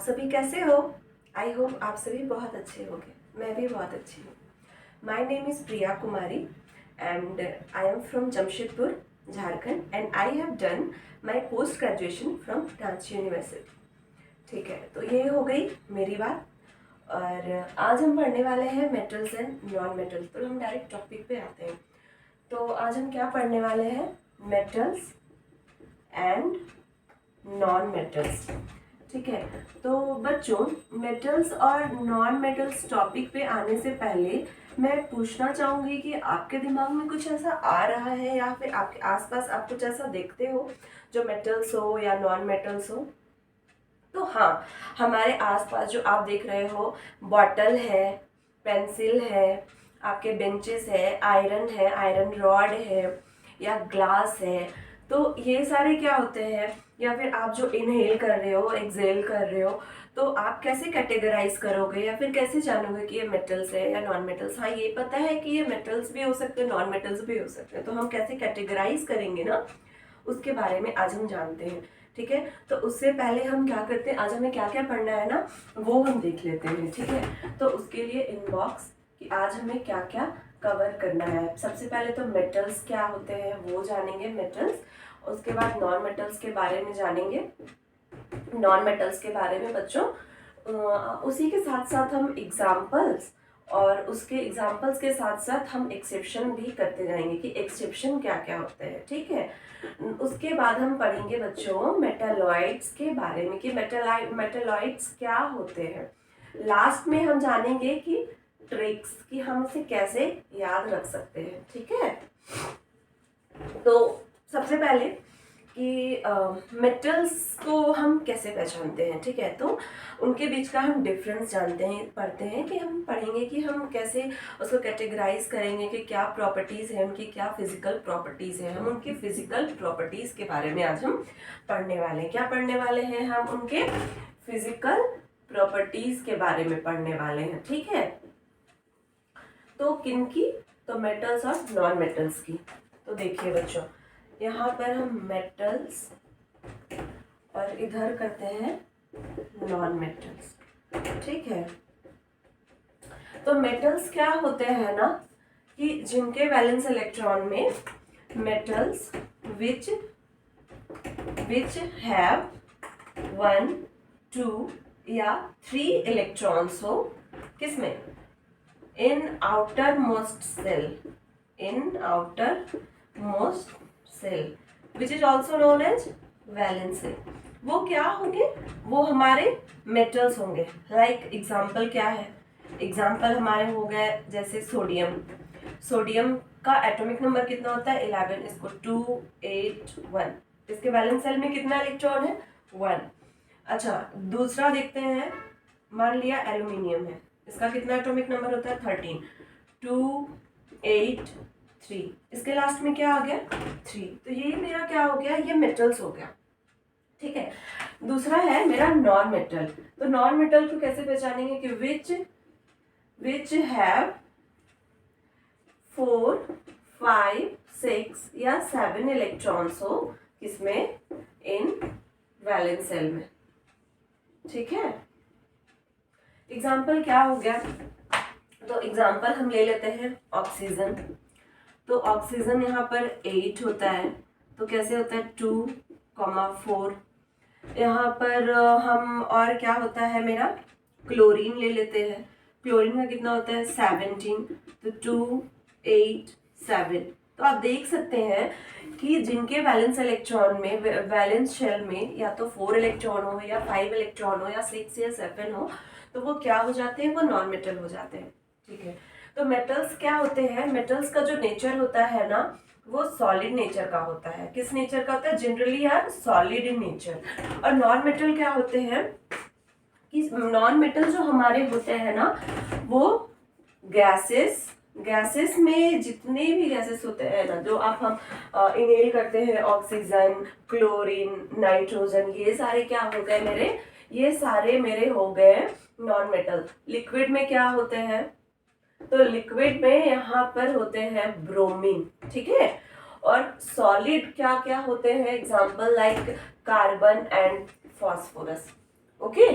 सभी कैसे हो? आई होप आप सभी बहुत अच्छे होंगे। मैं भी बहुत अच्छी हूँ। My name is Priya Kumari and I am from Jamshedpur, Jharkhand and I have done my post graduation from Ranchi university. ठीक है, तो ये हो गई मेरी बात। और आज हम पढ़ने वाले हैं मेटल्स एंड नॉन मेटल्स। तो हम डायरेक्ट टॉपिक पे आते हैं। तो आज हम क्या पढ़ने वाले हैं? Metals and non metals. ठीक है, तो बच्चों मेटल्स और नॉन मेटल्स टॉपिक पे आने से पहले मैं पूछना चाहूँगी कि आपके दिमाग में कुछ ऐसा आ रहा है या फिर आपके आसपास आप कुछ ऐसा देखते हो जो मेटल्स हो या नॉन मेटल्स हो? तो हाँ, हमारे आसपास जो आप देख रहे हो, बॉटल है, पेंसिल है, आपके बेंचेस है, आयरन रॉड है या ग्लास है। तो ये सारे क्या होते हैं? या फिर आप जो इनहेल कर रहे हो, एक्सहेल कर रहे हो, तो आप कैसे कैटेगराइज करोगे या फिर कैसे जानोगे कि ये मेटल्स है या नॉन मेटल्स? हाँ, ये पता है कि ये मेटल्स भी हो सकते हैं, नॉन मेटल्स भी हो सकते हैं। तो हम कैसे कैटेगराइज करेंगे ना, उसके बारे में आज हम जानते हैं। ठीक है, तो उससे पहले हम क्या करते हैं, आज हमें क्या क्या पढ़ना है ना, वो हम देख लेते हैं। ठीक है, तो उसके लिए इनबॉक्स कि आज हमें क्या क्या कवर करना है। सबसे पहले तो मेटल्स क्या होते हैं वो जानेंगे, मेटल्स। उसके बाद नॉन मेटल्स के बारे में जानेंगे, नॉन मेटल्स के बारे में बच्चों। उसी के साथ साथ हम एग्जाम्पल्स और उसके एग्जाम्पल्स के साथ साथ हम एक्सेप्शन भी करते जाएंगे कि एक्सेप्शन क्या क्या होते हैं। ठीक है, उसके बाद हम पढ़ेंगे बच्चों मेटालॉइड्स के बारे में कि मेटालॉइड्स क्या होते हैं। लास्ट में हम जानेंगे कि ट्रिक्स कि हम इसे कैसे याद रख सकते हैं। ठीक है, तो सबसे पहले कि मेटल्स को हम कैसे पहचानते हैं। ठीक है, तो उनके बीच का हम डिफरेंस जानते हैं, पढ़ते हैं कि हम पढ़ेंगे कि हम कैसे उसको कैटेगराइज करेंगे कि क्या प्रॉपर्टीज़ हैं उनकी, क्या फिजिकल प्रॉपर्टीज़ हैं। हम उनकी फिजिकल प्रॉपर्टीज़ के बारे में आज हम पढ़ने वाले हैं। क्या पढ़ने वाले हैं? हम उनके फिजिकल प्रॉपर्टीज़ के बारे में पढ़ने वाले हैं। ठीक है, तो किन की? तो मेटल्स और नॉन मेटल्स की। तो देखिए बच्चों, यहाँ पर हम मेटल्स और इधर करते हैं नॉन मेटल्स। ठीक है, तो मेटल्स क्या होते हैं ना कि जिनके वैलेंस इलेक्ट्रॉन में मेटल्स विच हैव 1, 2 या 3 इलेक्ट्रॉन्स हो। किसमें? In outer most shell which is also known as valence shell. वो क्या होंगे? वो हमारे मेटल्स होंगे। लाइक एग्जाम्पल क्या है? एग्जाम्पल हमारे हो गए जैसे सोडियम का एटॉमिक नंबर कितना होता है? 11, इसको 2, 8, 1। इसके वैलेंस सेल में कितना इलेक्ट्रॉन है? 1। अच्छा, दूसरा देखते हैं। मान लिया एल्यूमिनियम है, इसका कितना एटॉमिक नंबर होता है? 13, 2, 8, 3। इसके लास्ट में क्या आ गया? 3। तो ये मेरा क्या हो गया? ये मेटल्स हो गया। ठीक है, दूसरा है मेरा नॉन मेटल। तो नॉन मेटल को कैसे पहचानेंगे कि विच हैव 4, 5, 6 या 7 इलेक्ट्रॉन्स हो। किसमें? इन वैलेंस सेल में। ठीक है, एग्जाम्पल क्या हो गया? तो एग्जाम्पल हम ले लेते हैं ऑक्सीजन। तो ऑक्सीजन यहाँ पर 8 होता है, तो कैसे होता है? 2, 4। यहाँ पर हम और क्या होता है मेरा? क्लोरीन ले लेते हैं। क्लोरीन का कितना होता है? 17, तो 2, 8, 7। तो आप देख सकते हैं कि जिनके वैलेंस इलेक्ट्रॉन में, वैलेंस शेल में या तो 4 इलेक्ट्रॉन हो या 5 इलेक्ट्रॉन हो या 6 या 7 हो, तो वो क्या हो जाते हैं? वो नॉन मेटल हो जाते हैं। ठीक है, तो मेटल्स क्या होते हैं? मेटल्स का जो नेचर होता है ना, वो सॉलिड नेचर का होता है। किस नेचर का होता है? जनरली यार सॉलिड इन नेचर। और नॉन मेटल क्या होते हैं कि नॉन मेटल जो हमारे होते हैं ना, वो गैसेस में जितने भी गैसेस होते हैं ना, जो आप हम इनहेल करते हैं, ऑक्सीजन, क्लोरीन, नाइट्रोजन, ये सारे क्या हो गए मेरे? ये सारे मेरे हो गए नॉन मेटल। लिक्विड में क्या होते हैं? तो लिक्विड में यहाँ पर होते हैं ब्रोमीन। ठीक है, और सॉलिड क्या क्या होते हैं? Example like carbon and phosphorus. Okay,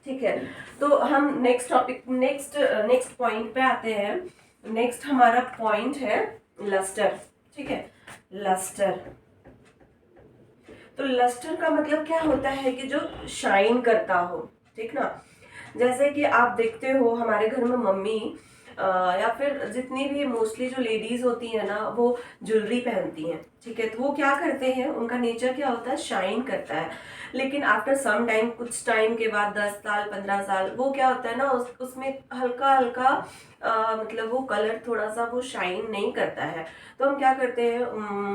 ठीक है, तो हम नेक्स्ट पॉइंट पे आते हैं। नेक्स्ट हमारा पॉइंट है लस्टर। ठीक है, लस्टर। तो लस्टर का मतलब क्या होता है कि जो शाइन करता हो, ठीक ना। जैसे कि आप देखते हो हमारे घर में मम्मी या फिर जितनी भी मोस्टली जो लेडीज होती है ना, वो ज्वेलरी पहनती हैं। ठीक है, तो वो क्या करते हैं, उनका नेचर क्या होता है, शाइन करता है। लेकिन आफ्टर सम टाइम, कुछ टाइम के बाद, 10 साल 15 साल, वो क्या होता है ना, उसमें हल्का हल्का मतलब वो कलर थोड़ा सा वो शाइन नहीं करता है। तो हम क्या करते हैं,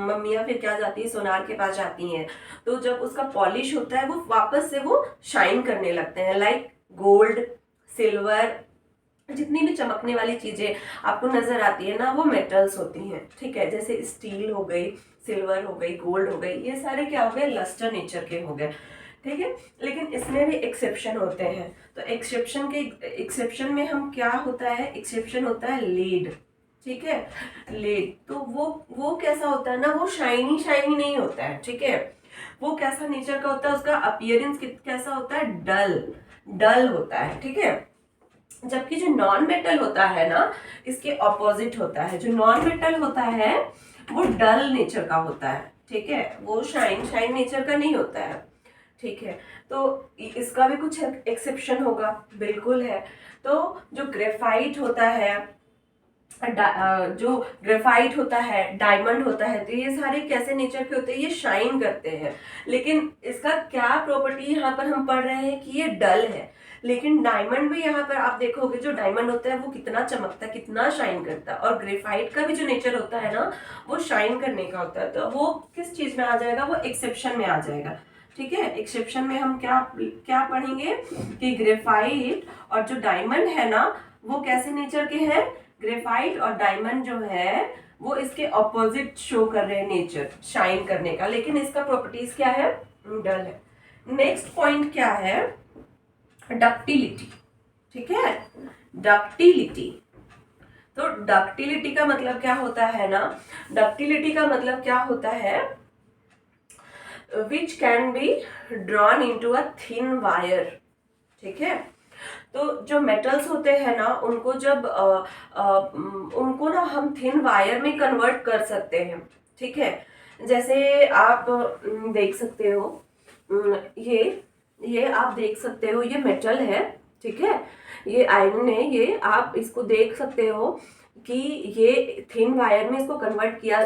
मम्मियाँ फिर क्या जाती है, सोनार के पास जाती हैं। तो जब उसका पॉलिश होता है, वो वापस से वो शाइन करने लगते हैं। लाइक गोल्ड, सिल्वर, जितनी भी चमकने वाली चीजें आपको नजर आती है ना, वो मेटल्स होती हैं। ठीक है, जैसे स्टील हो गई, सिल्वर हो गई, गोल्ड हो गई, ये सारे क्या हो गए, लस्टर नेचर के हो गए। ठीक है, लेकिन इसमें भी एक्सेप्शन होते हैं। तो एक्सेप्शन में हम क्या होता है, एक्सेप्शन होता है लीड। ठीक है, लीड। तो वो कैसा होता है ना, वो शाइनी शाइनी नहीं होता है। ठीक है, वो कैसा नेचर का होता है, उसका अपीयरेंस कैसा होता है, डल डल होता है। ठीक है, जबकि जो नॉन मेटल होता है ना, इसके ऑपोजिट होता है। जो नॉन मेटल होता है वो डल नेचर का होता है। ठीक है, वो शाइन शाइन नेचर का नहीं होता है। ठीक है, तो इसका भी कुछ एक्सेप्शन होगा, बिल्कुल है। तो जो ग्रेफाइट होता है, जो ग्रेफाइट होता है, डायमंड होता है, तो ये सारे कैसे नेचर के होते हैं, ये शाइन करते हैं। लेकिन इसका क्या प्रॉपर्टी यहाँ पर हम पढ़ रहे हैं कि ये डल है। लेकिन डायमंड भी यहाँ पर आप देखोगे, जो डायमंड होता है वो कितना चमकता है, कितना शाइन करता है। और ग्रेफाइट का भी जो नेचर होता है ना, वो शाइन करने का होता है। तो वो किस चीज में आ जाएगा, वो एक्सेप्शन में आ जाएगा। ठीक है, एक्सेप्शन में हम क्या क्या पढ़ेंगे कि ग्रेफाइट और जो डायमंड है ना, वो कैसे नेचर के हैं। ग्रेफाइट और डायमंड जो है वो इसके ऑपोजिट शो कर रहे हैं नेचर शाइन करने का, लेकिन इसका प्रॉपर्टीज क्या है, डल है। नेक्स्ट पॉइंट क्या है, डक्टिलिटी। ठीक है, डक्टिलिटी। तो डक्टिलिटी का मतलब क्या होता है ना, डक्टिलिटी का मतलब क्या होता है, which can be drawn into a thin wire. ठीक है, तो जो मेटल्स होते हैं ना, उनको जब उनको ना हम थिन वायर में कन्वर्ट कर सकते हैं। ठीक है, जैसे आप देख सकते हो, ये आप देख सकते हो, ये मेटल है। ठीक है, ये आयरन है, ये आप इसको देख सकते हो कि ये थिन वायर में इसको कन्वर्ट किया,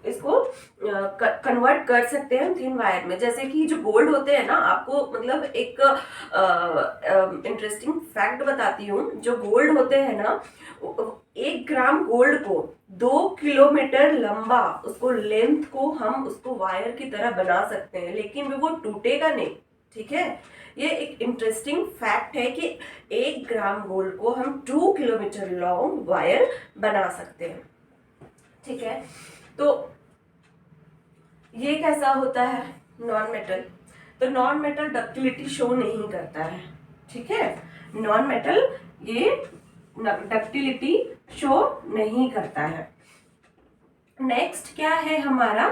इसको कन्वर्ट कर सकते हैं थिन वायर में। जैसे कि जो गोल्ड होते हैं ना, आपको मतलब एक इंटरेस्टिंग फैक्ट बताती हूँ। जो गोल्ड होते हैं ना, 1 ग्राम गोल्ड को 2 किलोमीटर लंबा, उसको लेंथ को हम उसको वायर की तरह बना सकते हैं, लेकिन वो टूटेगा नहीं। ठीक है, ये एक इंटरेस्टिंग फैक्ट है कि 1 ग्राम गोल्ड को हम 2 किलोमीटर लॉन्ग वायर बना सकते हैं। ठीक है, तो ये कैसा होता है, नॉन मेटल। तो नॉन मेटल डक्टिलिटी शो नहीं करता है। ठीक है, नॉन मेटल ये डक्टिलिटी शो नहीं करता है। नेक्स्ट क्या है हमारा,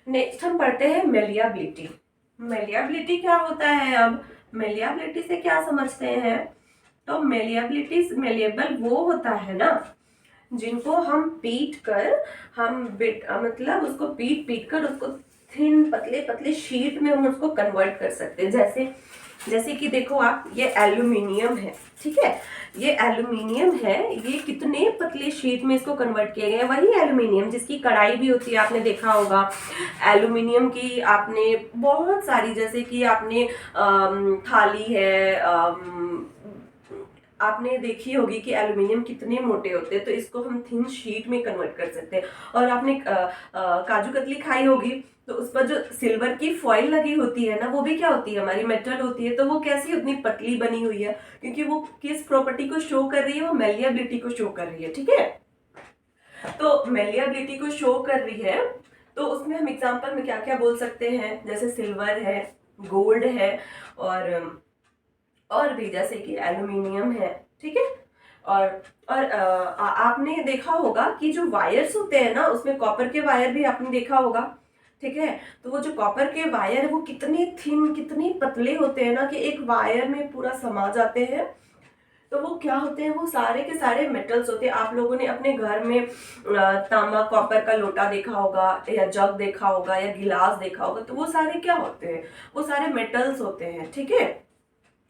नेक्स्ट हम पढ़ते हैं मेलियाबिलिटी। मेलियाबिलिटी क्या होता है, अब मेलियाबिलिटी से क्या समझते हैं, तो मेलिएबल वो होता है ना, जिनको हम पीट कर, हम मतलब उसको पीट पीट कर उसको थिन पतले पतले शीट में हम उसको कन्वर्ट कर सकते हैं। जैसे कि देखो आप, ये एल्यूमिनियम है। ठीक है, ये एल्यूमिनियम है, ये कितने पतले शीट में इसको कन्वर्ट किया गया है। वही एल्यूमिनियम जिसकी कढ़ाई भी होती है, आपने देखा होगा। एल्यूमिनियम की आपने बहुत सारी, जैसे कि आपने थाली है, आपने देखी होगी कि एल्यूमिनियम कितने मोटे होते हैं। तो इसको हम थिन शीट में कन्वर्ट कर सकते हैं। और आपने काजू कतली खाई होगी, तो उस पर जो सिल्वर की फॉइल लगी होती है ना, वो भी क्या होती है, हमारी मेटल होती है। तो वो कैसी उतनी पतली बनी हुई है, क्योंकि वो किस प्रॉपर्टी को शो कर रही है, वो मेलिएबिलिटी को शो कर रही है। ठीक है, तो मेलिएबिलिटी को शो कर रही है, तो उसमें हम एग्जांपल में क्या क्या बोल सकते हैं, जैसे सिल्वर है, गोल्ड है, और भी जैसे कि एल्यूमिनियम है। ठीक है, और आपने देखा होगा कि जो वायर्स होते हैं ना, उसमें कॉपर के वायर भी आपने देखा होगा। ठीक है। तो वो जो कॉपर के वायर है वो कितने थिन, कितने पतले होते हैं ना कि एक वायर में पूरा समा जाते हैं। तो वो क्या होते हैं, वो सारे के सारे मेटल्स होते हैं। आप लोगों ने अपने घर में तांबा कॉपर का लोटा देखा होगा, या जग देखा होगा, या गिलास देखा होगा, तो वो सारे क्या होते हैं, वो सारे मेटल्स होते हैं। ठीक है,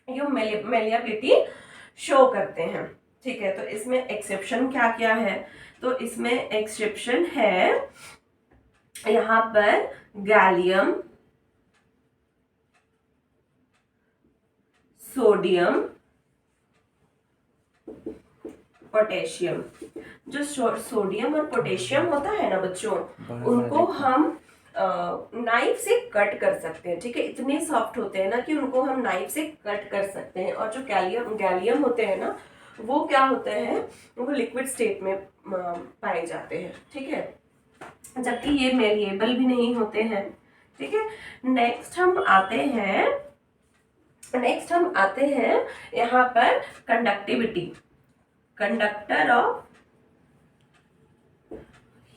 ये मेलिएबिलिटी शो करते हैं। ठीक है, तो इसमें एक्सेप्शन क्या क्या है, तो इसमें एक्सेप्शन है यहाँ पर गैलियम, सोडियम, पोटेशियम। जो सोडियम और पोटेशियम होता है ना बच्चों, उनको हम नाइफ से कट कर सकते हैं। ठीक है, इतने सॉफ्ट होते हैं ना कि उनको हम नाइफ से कट कर सकते हैं। और जो गैलियम होते हैं ना, वो क्या होते हैं, वो लिक्विड स्टेट में पाए जाते हैं। ठीक है, जबकि ये मेलिएबल भी नहीं होते हैं। ठीक है, नेक्स्ट हम आते हैं यहाँ पर conductivity, conductor of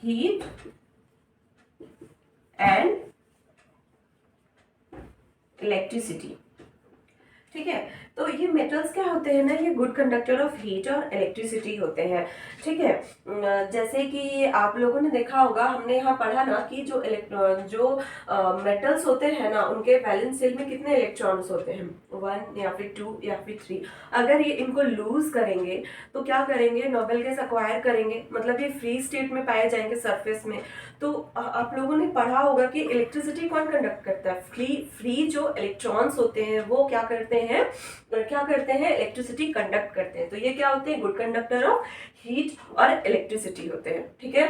heat and electricity. ठीक है, तो ये मेटल्स क्या होते हैं ना, ये गुड कंडक्टर ऑफ हीट और इलेक्ट्रिसिटी होते हैं। ठीक है, जैसे कि आप लोगों ने देखा होगा, हमने यहाँ पढ़ा ना कि जो मेटल्स होते हैं ना, उनके वैलेंस शेल में कितने इलेक्ट्रॉन्स होते हैं, 1 या फिर 2 या फिर 3। अगर ये इनको लूज करेंगे तो क्या करेंगे, नोबेल गैस एक्वायर करेंगे, मतलब ये फ्री स्टेट में पाए जाएंगे सरफेस में। तो आप लोगों ने पढ़ा होगा कि इलेक्ट्रिसिटी कौन कंडक्ट करता है, फ्री जो इलेक्ट्रॉन्स होते हैं वो क्या करते हैं इलेक्ट्रिसिटी कंडक्ट करते हैं। तो ये क्या होते हैं, गुड कंडक्टर ऑफ हीट और इलेक्ट्रिसिटी होते हैं। ठीक है,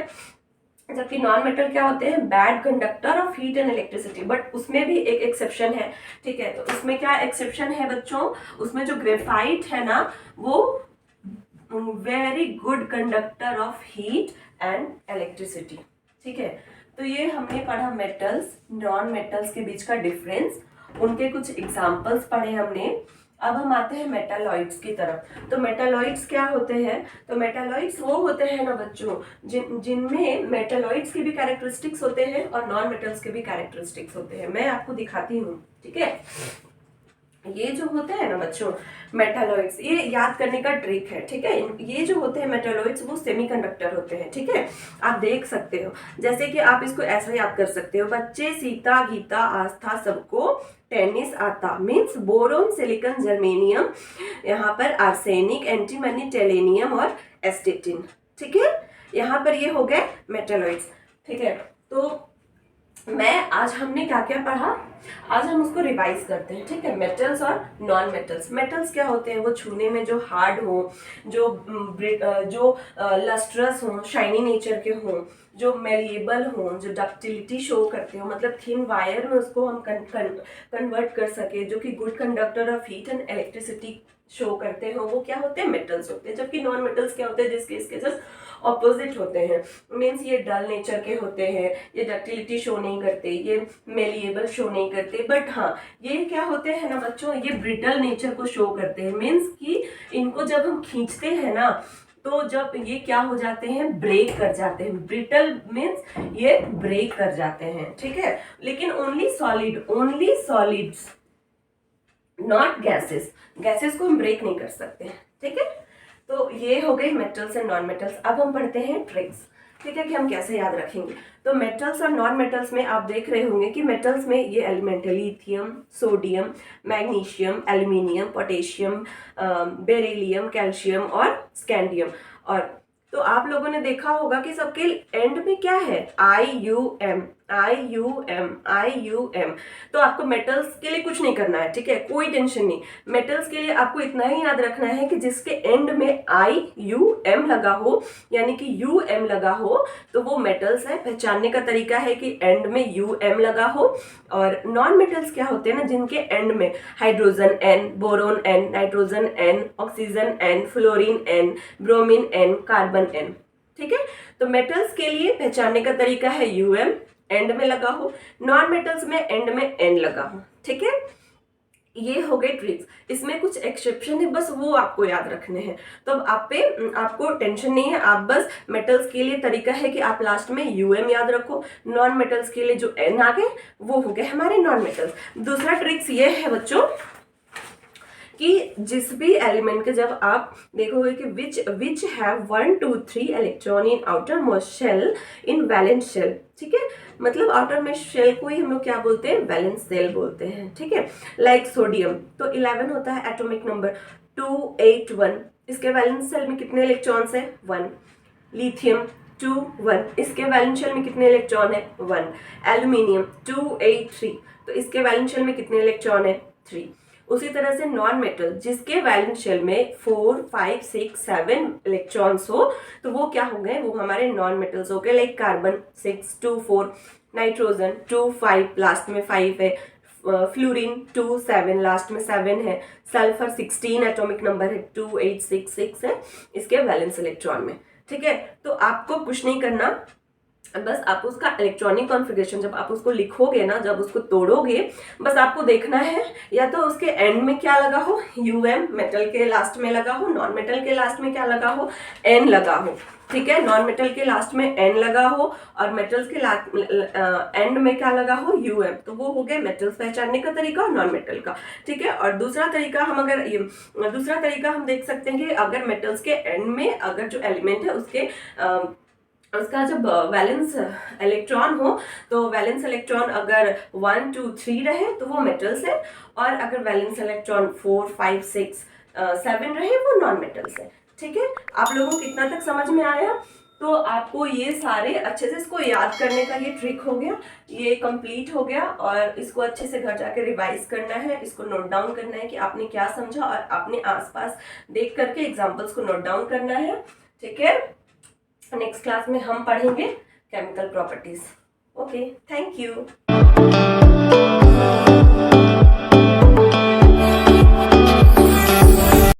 जबकि नॉन मेटल क्या होते हैं, bad conductor of heat and electricity. But उसमें भी एक एक्सेप्शन है। ठीक है, तो उसमें क्या एक्सेप्शन है बच्चों, उसमें जो ग्रेफाइट है ना, वो very good conductor of heat and electricity. ठीक है, तो ये हमने पढ़ा मेटल्स, नॉन मेटल्स के बीच का डिफरेंस, उनके कुछ एग्जाम्पल्स पढ़े हमने। अब हम आते हैं मेटालॉइड्स की तरफ। तो मेटालॉइड्स क्या होते हैं, तो मेटालॉइड्स वो होते हैं ना बच्चों, जिनमें मेटालॉइड्स के भी कैरेक्टरिस्टिक्स होते हैं और नॉन मेटल्स के भी कैरेक्टरिस्टिक्स होते हैं। मैं आपको दिखाती हूँ। ठीक है, ये जो होते हैं ना बच्चों मेटालॉइड्स, ये याद करने का ट्रिक है। ठीक है, ये जो होते हैं मेटालॉइड्स वो सेमीकंडक्टर होते हैं। ठीक है, आप देख सकते हो, जैसे कि आप इसको ऐसा याद कर सकते हो, बच्चे सीता गीता आस्था सबको टेनिस आता, मीन्स बोरोन सिलिकॉन जर्मेनियम, यहाँ पर आर्सेनिक एंटीमनी टेलेनियम और एस्टेटिन। ठीक है, यहाँ पर ये हो गए मेटालॉइड्स। ठीक है, तो आज हमने क्या क्या पढ़ा, आज हम उसको रिवाइज करते हैं। ठीक है, मेटल्स और नॉन मेटल्स। मेटल्स क्या होते हैं, वो छूने में जो हार्ड हो, जो लस्ट्रस हो, शाइनी नेचर के हो, जो मेलिएबल हो, जो डक्टिलिटी शो करते हो, मतलब थिन वायर में उसको हम कन्वर्ट कर सके, जो कि good conductor of heat and electricity show करते हो, वो क्या होते हैं, मेटल्स होते हैं। जबकि नॉन मेटल्स क्या होते हैं, जिसके इसके जस्ट ऑपोजिट होते हैं। मीन्स ये डल नेचर के होते हैं, ये डक्टिलिटी शो नहीं करते, ये मेलिएबल शो नहीं करते। बट हाँ, ये क्या होते हैं ना बच्चों, ये ब्रिटल नेचर को शो करते हैं। मीन्स कि इनको जब हम खींचते हैं ना, तो जब ये क्या हो जाते हैं, ब्रेक कर जाते हैं। ब्रिटल मीन्स ये ब्रेक कर जाते हैं। ठीक है, लेकिन ओनली सॉलिड्स, नॉट गैसेस को हम ब्रेक नहीं कर सकते। ठीक है, तो ये हो गई मेटल्स एंड नॉन मेटल्स। अब हम पढ़ते हैं ट्रिक्स। ठीक है, कि हम कैसे याद रखेंगे। तो मेटल्स और नॉन मेटल्स में आप देख रहे होंगे कि मेटल्स में ये एलिमेंट है, lithium, sodium, magnesium, aluminium, potassium, beryllium, calcium और स्कैंडियम। और तो आप लोगों ने देखा होगा कि सबके एंड में क्या है, IUM। तो आपको मेटल्स के लिए कुछ नहीं करना है। ठीक है, कोई टेंशन नहीं। मेटल्स के लिए आपको इतना ही याद रखना है कि जिसके एंड में IUM लगा हो, यानी कि UM लगा हो, तो वो मेटल्स है। पहचानने का तरीका है कि एंड में UM लगा हो। और नॉन मेटल्स क्या होते हैं ना, जिनके एंड में hydrogen N, boron N, nitrogen N, oxygen N, fluorine N, bromine N, carbon N। ठीक है, तो मेटल्स के लिए पहचानने का तरीका है UM, एंड में लगा हो। नॉन मेटल्स में एंड में N लगा हो। ठीक है, ये हो गए ट्रिक्स, इसमें कुछ एक्सेप्शन है, बस वो आपको याद रखने हैं। तो अब आपको टेंशन नहीं है, आप बस मेटल्स के लिए तरीका है कि आप लास्ट में यूएम याद रखो, नॉन मेटल्स के लिए जो एन आ गए वो हो गए हमारे नॉन मेटल्स। दूसरा ट्रिक्स ये है बच्चों कि जिस भी एलिमेंट के जब आप देखोगे कि which have 1 2 3 electron in outer most shell in valence shell, ठीक है, मतलब आउटर मोस्ट शेल को ही हम लोग क्या बोलते हैं, वैलेंस शेल बोलते हैं, ठीक है। लाइक सोडियम तो 11 होता है एटॉमिक नंबर 281, इसके वैलेंस शेल में कितने इलेक्ट्रॉन्स है, 1। लिथियम 2 1, इसके वैलेंस शेल में कितने इलेक्ट्रॉन है, 1। एल्यूमिनियम 283, तो इसके वैलेंस शेल में कितने इलेक्ट्रॉन है, 3। उसी तरह से नॉन मेटल जिसके वैलेंस शेल में 4 5 6 7 इलेक्ट्रॉन्स हो तो वो क्या हो गए, वो हमारे नॉन मेटल्स हो गए। लाइक कार्बन 6 2 4, नाइट्रोजन 2 5 लास्ट में 5 है, फ्लोरीन 2 7 लास्ट में 7 है, सल्फर 16 एटॉमिक नंबर है, 2866 है इसके वैलेंस इलेक्ट्रॉन में, ठीक है। तो आपको कुछ नहीं करना, बस आप उसका इलेक्ट्रॉनिक कॉन्फ़िगरेशन जब आप उसको लिखोगे ना, जब उसको तोड़ोगे, बस आपको देखना है या तो उसके एंड में क्या लगा हो, यूएम, मेटल के लास्ट में लगा हो, नॉन मेटल के लास्ट में क्या लगा हो, एन लगा हो, ठीक है। नॉन मेटल के लास्ट में एन लगा हो और मेटल्स के एंड में क्या लगा हो, यूएम, तो वो हो गया मेटल्स पहचानने का तरीका और नॉन मेटल का, ठीक है। और दूसरा तरीका हम देख सकते हैं कि अगर मेटल्स के एंड में अगर जो एलिमेंट है उसका जब वैलेंस इलेक्ट्रॉन हो तो वैलेंस इलेक्ट्रॉन अगर 1 2 3 रहे तो वो मेटल्स है, और अगर वैलेंस इलेक्ट्रॉन 4 5 6 7 रहे वो नॉन मेटल्स है, ठीक है। आप लोगों को कितना तक समझ में आया? तो आपको ये सारे अच्छे से इसको याद करने का ये ट्रिक हो गया, ये कंप्लीट हो गया, और इसको अच्छे से घर जाके रिवाइज करना है, इसको नोट डाउन करना है कि आपने क्या समझा, और अपने आसपास देख करके एग्जाम्पल्स को नोट डाउन करना है, ठीक है। नेक्स्ट क्लास में हम पढ़ेंगे chemical properties. Okay, thank you.